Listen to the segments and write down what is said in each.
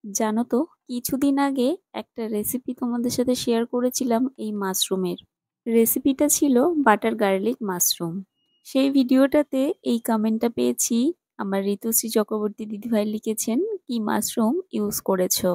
জানো তো, কিছুদিন আগে একটা রেসিপি তোমাদের সাথে শেয়ার করেছিলাম এই মাশরুমের। রেসিপিটা ছিল বাটার গার্লিক মাশরুম। সেই ভিডিওটাতে এই কমেন্টটা পেয়েছি, আমার ঋতুশ্রী চক্রবর্তী দিদিভাই লিখেছেন, কি মাশরুম ইউজ করেছো।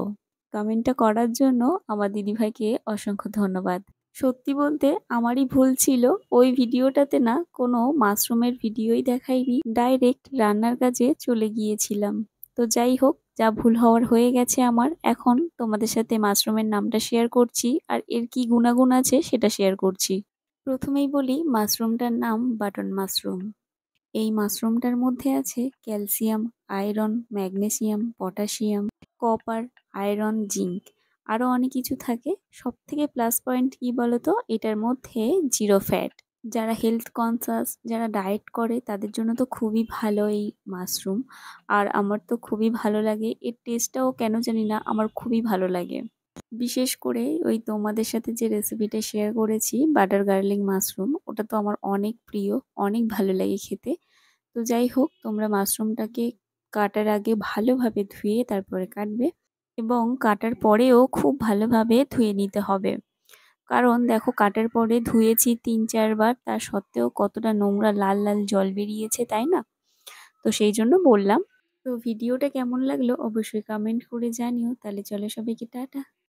কমেন্টটা করার জন্য আমার দিদিভাইকে অসংখ্য ধন্যবাদ। সত্যি বলতে আমারই ভুল ছিল, ওই ভিডিওটাতে না কোনো মাশরুমের ভিডিওই দেখাইনি, ডাইরেক্ট রান্নার কাজে চলে গিয়েছিলাম। তো যাই হোক, যা ভুল হওয়ার হয়ে গেছে আমার। এখন তোমাদের সাথে মাশরুমের নামটা শেয়ার করছি আর এর কি গুণাগুণ আছে সেটা শেয়ার করছি। প্রথমেই বলি, মাশরুমটার নাম বাটন মাশরুম। এই মাশরুমটার মধ্যে আছে calcium, iron, magnesium, potassium, copper, iron, zinc, আরও অনেক কিছু থাকে। সব থেকে প্লাস পয়েন্ট কি বলতো, এটার মধ্যে জিরো ফ্যাট। যারা হেলথ কনসাস, যারা ডায়েট করে তাদের জন্য তো খুবই ভালো এই মাশরুম। আর আমার তো খুবই ভালো লাগে, এর টেস্টটাও কেন জানি না আমার খুবই ভালো লাগে। বিশেষ করে ওই তোমাদের সাথে যে রেসিপিটা শেয়ার করেছি বাটার গার্লিক মাশরুম, ওটা তো আমার অনেক প্রিয়, অনেক ভালো লাগে খেতে। তো যাই হোক, তোমরা মাশরুমটাকে কাটার আগে ভালোভাবে ধুয়ে তারপরে কাটবে, এবং কাটার পরেও খুব ভালোভাবে ধুয়ে নিতে হবে। কারণ দেখো, কাটার পরে ধুয়েছি 3-4 বার, তা সত্ত্বেও কতটা নোংরা লাল লাল জল বেরিয়েছে, তাই না? তো সেই জন্য বললাম। তো ভিডিওটা কেমন লাগলো অবশ্যই কমেন্ট করে জানিও। তাহলে চলো, সবাইকে টাটা।